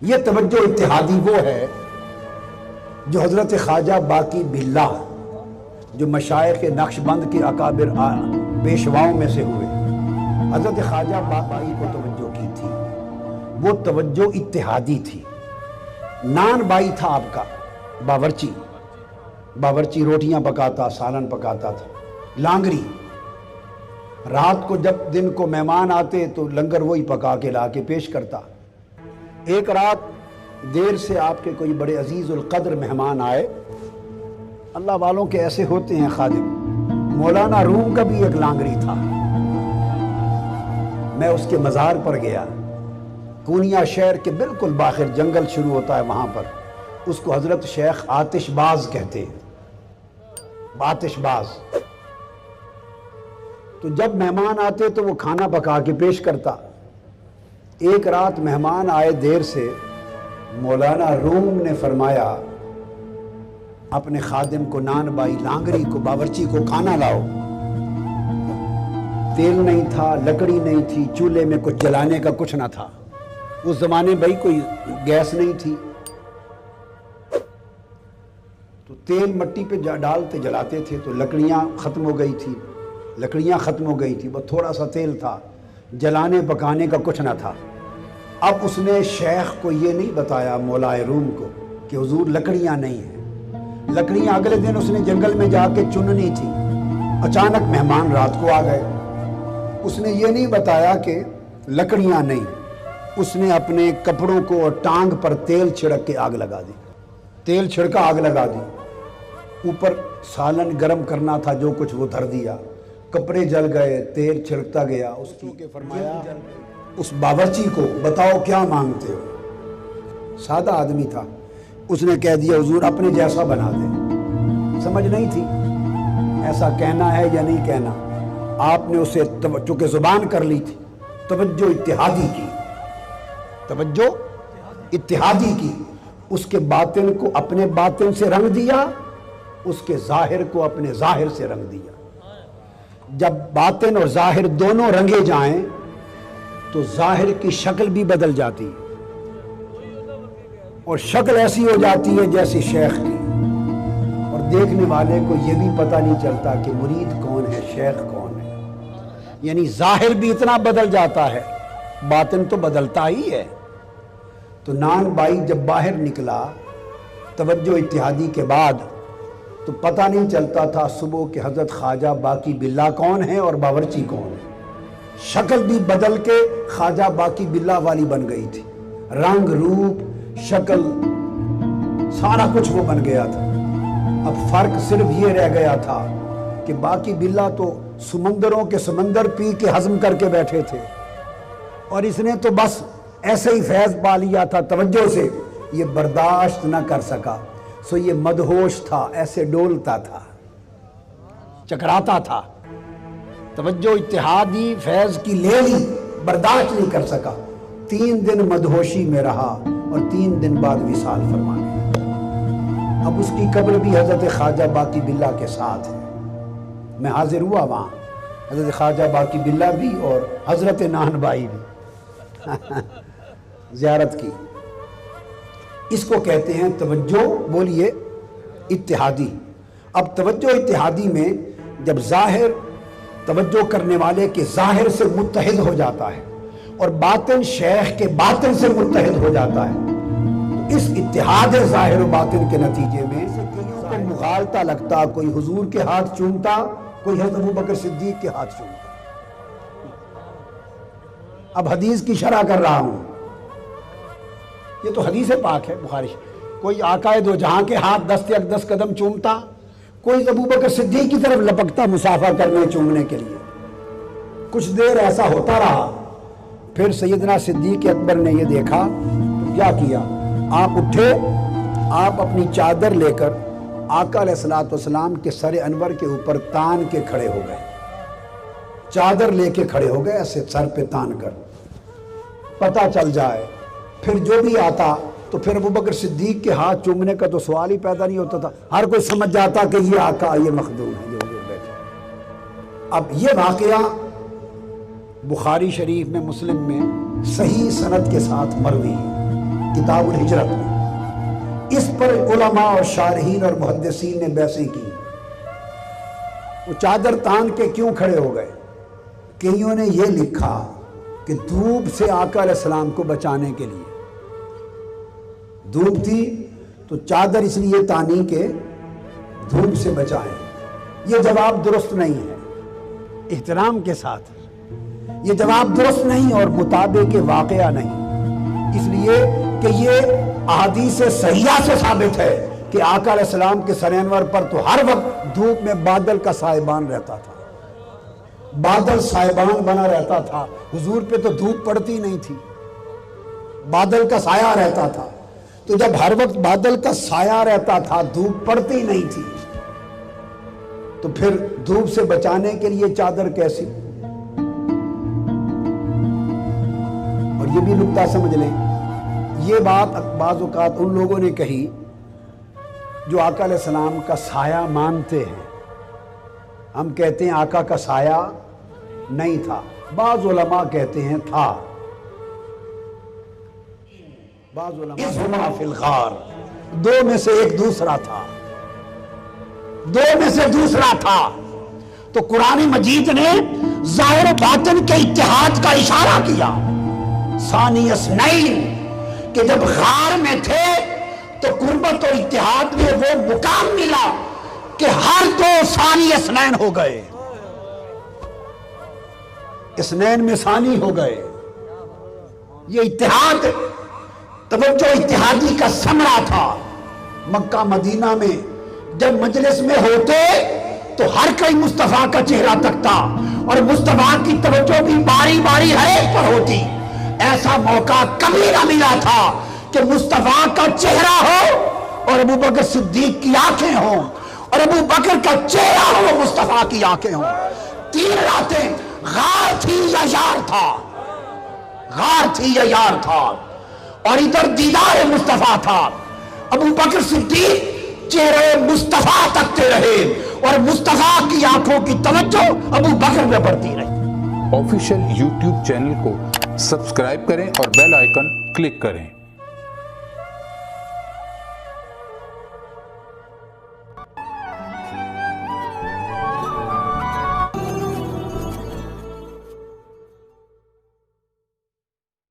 یہ توجہ اتحادی وہ ہے جو حضرت خواجہ باقی باللہ جو مشائخ نقش بند کے اکابر پیشواؤں میں سے ہوئے، حضرت خواجہ بائی کو توجہ کی تھی۔ وہ توجہ اتحادی تھی۔ نان بائی تھا آپ کا باورچی روٹیاں پکاتا، سالن پکاتا تھا، لانگری۔ رات کو جب دن کو مہمان آتے تو لنگر وہی پکا کے لا کے پیش کرتا۔ ایک رات دیر سے آپ کے کوئی بڑے عزیز القدر مہمان آئے۔ اللہ والوں کے ایسے ہوتے ہیں خادم۔ مولانا روم کا بھی ایک لانگری تھا۔ میں اس کے مزار پر گیا، کونیا شہر کے بالکل باخر جنگل شروع ہوتا ہے وہاں پر۔ اس کو حضرت شیخ آتش باز کہتے ہیں، آتش باز۔ تو جب مہمان آتے تو وہ کھانا پکا کے پیش کرتا۔ ایک رات مہمان آئے دیر سے، مولانا روم نے فرمایا اپنے خادم کو، نان بائی لانگری کو، باورچی کو کھانا لاؤ۔ تیل نہیں تھا، لکڑی نہیں تھی، چولہے میں کچھ جلانے کا کچھ نہ تھا۔ اس زمانے بھائی کوئی گیس نہیں تھی، تو تیل مٹی پہ ڈالتے جلاتے تھے تو لکڑیاں ختم ہو گئی تھی، وہ تھوڑا سا تیل تھا، جلانے پکانے کا کچھ نہ تھا۔ اب اس نے شیخ کو یہ نہیں بتایا، مولائے روم کو، کہ حضور لکڑیاں نہیں ہیں۔ لکڑیاں اگلے دن اس نے جنگل میں جا کے چننی تھی۔ اچانک مہمان رات کو آ گئے، اس نے یہ نہیں بتایا کہ لکڑیاں نہیں۔ اس نے اپنے کپڑوں کو اور ٹانگ پر تیل چھڑک کے آگ لگا دی، تیل چھڑکا آگ لگا دی۔ اوپر سالن گرم کرنا تھا، جو کچھ وہ دھر دیا، کپڑے جل گئے، تیل چھڑکتا گیا۔ اس کی فرمایا اس باورچی کو، بتاؤ کیا مانگتے ہو؟ سادہ آدمی تھا، اس نے کہہ دیا حضور اپنے جیسا بنا دے۔ سمجھ نہیں تھی ایسا کہنا ہے یا نہیں کہنا۔ آپ نے اسے چونکہ زبان کر لی تھی، توجہ اتحادی کی، اس کے باطن کو اپنے باطن سے رنگ دیا، اس کے ظاہر کو اپنے ظاہر سے رنگ دیا۔ جب باطن اور ظاہر دونوں رنگے جائیں تو ظاہر کی شکل بھی بدل جاتی ہے، اور شکل ایسی ہو جاتی ہے جیسی شیخ کی، اور دیکھنے والے کو یہ بھی پتہ نہیں چلتا کہ مرید کون ہے، شیخ کون ہے۔ یعنی ظاہر بھی اتنا بدل جاتا ہے، باطن تو بدلتا ہی ہے۔ تو نان بائی جب باہر نکلا توجہ اتحادی کے بعد، تو پتہ نہیں چلتا تھا صبح کہ حضرت خواجہ باقی باللہ کون ہے اور باورچی کون ہے۔ شکل بھی بدل کے خواجہ باقی باللہ والی بن گئی تھی، رنگ، روپ، شکل، سارا کچھ وہ بن گیا تھا۔ اب فرق صرف یہ رہ گیا تھا کہ باقی باللہ تو سمندروں کے سمندر پی کے ہضم کر کے بیٹھے تھے، اور اس نے تو بس ایسے ہی فیض پا لیا تھا توجہ سے، یہ برداشت نہ کر سکا، سو یہ مدہوش تھا، ایسے ڈولتا تھا، چکراتا تھا۔ توجہ اتحادی فیض کی لے لی، برداشت نہیں کر سکا، 3 دن مدہوشی میں رہا، اور 3 دن بعد وصال فرمانے لگا۔ اب اس کی قبر بھی حضرت خواجہ باقی باللہ کے ساتھ ہے۔ میں حاضر ہوا وہاں، حضرت خواجہ باقی باللہ بھی اور حضرت نان بائی بھی زیارت کی۔ اس کو کہتے ہیں توجہ، بولیے، اتحادی۔ اب توجہ اتحادی میں جب ظاہر توجہ کرنے والے کے ظاہر سے متحد ہو جاتا ہے، اور باطن شیخ کے باطن سے متحد ہو جاتا ہے، تو اس اتحاد ظاہر و باطن کے نتیجے میں کو مغالطہ لگتا، کوئی حضور کے ہاتھ چومتا، کوئی حضرت ابوبکر صدیق کے ہاتھ چومتا۔ اب حدیث کی شرح کر رہا ہوں، یہ تو حدیث پاک ہے بخاری۔ کوئی آقائے دو جہاں کے ہاتھ دست اقدس قدم چومتا، کوئی ابوبکر صدیق کی طرف لپکتا مصافحہ کرنے چومنے کے لیے۔ کچھ دیر ایسا ہوتا رہا، پھر سیدنا صدیق اکبر نے یہ دیکھا تو کیا کیا، آپ اٹھے، آپ اپنی چادر لے کر آقا علیہ السلام کے سر انور کے اوپر تان کے کھڑے ہو گئے، چادر لے کے کھڑے ہو گئے ایسے سر پہ تان کر، پتہ چل جائے۔ پھر جو بھی آتا تو پھر ابوبکر صدیق کے ہاتھ چومنے کا تو سوال ہی پیدا نہیں ہوتا تھا، ہر کوئی سمجھ جاتا کہ یہ آقا، یہ مخدوم ہے جو بیٹھے۔ اب یہ واقعہ بخاری شریف میں، مسلم میں صحیح سند کے ساتھ مروی ہے۔ کتاب الہجرت میں، اس پر علماء اور شارحین اور محدثین نے بحثیں کی۔ وہ چادر تان کے کیوں کھڑے ہو گئے؟ کئیوں نے یہ لکھا کہ دھوپ سے آقا علیہ السلام کو بچانے کے لیے، دھوپ تھی تو چادر اس لیے تانی کے دھوپ سے بچائیں۔ یہ جواب درست نہیں ہے، احترام کے ساتھ یہ جواب درست نہیں اور مطابق واقعہ نہیں، اس لیے کہ یہ احادیث صحیحہ سے ثابت ہے کہ آقا علیہ السلام کے سر انور پر تو ہر وقت دھوپ میں بادل کا سائبان رہتا تھا، بادل سائبان بنا رہتا تھا، حضور پہ تو دھوپ پڑتی نہیں تھی، بادل کا سایہ رہتا تھا۔ تو جب ہر وقت بادل کا سایہ رہتا تھا، دھوپ پڑتی نہیں تھی، تو پھر دھوپ سے بچانے کے لیے چادر کیسی؟ اور یہ بھی نکتہ سمجھ لیں، یہ بات بعض اوقات ان لوگوں نے کہی جو آقا علیہ السلام کا سایہ مانتے ہیں۔ ہم کہتے ہیں آقا کا سایہ نہیں تھا، بعض علماء کہتے ہیں تھا، بعض علماء فی الغار، دو میں سے ایک دوسرا تھا، دو میں سے دوسرا تھا۔ تو قرآن مجید نے ظاہر و باطن کے اتحاد کا اشارہ کیا۔ ثانی اثنین، کہ جب غار میں تھے تو قربت اور اتحاد میں وہ مقام ملا کہ ہر دو ثانی اثنین ہو گئے، اثنین میں ثانی ہو گئے۔ یہ اتحاد توجہ اتحادی کا ثمرہ تھا۔ مکہ مدینہ میں جب مجلس میں ہوتے تو ہر کوئی مصطفیٰ کا چہرہ تکتا اور مصطفیٰ کی توجہ بھی باری باری ہر ایک پر ہوتی۔ ایسا موقع کبھی نہ ملا تھا کہ مصطفیٰ کا چہرہ ہو اور ابو بکر صدیق کی آنکھیں ہوں اور ابو بکر کا چہرہ ہو وہ مصطفیٰ کی آنکھیں ہوں۔ تین راتیں غار تھی یا یار تھا، غار تھی یا یار تھا، اور ادھر دیدار مصطفیٰ تھا۔ ابو بکر صدیق چہرے مصطفیٰ تکتے رہے اور مصطفیٰ کی آنکھوں کی توجہ ابو بکر میں بڑھتی رہی۔ آفیشیل یوٹیوب چینل کو سبسکرائب کریں اور بیل آئیکن کلک کریں۔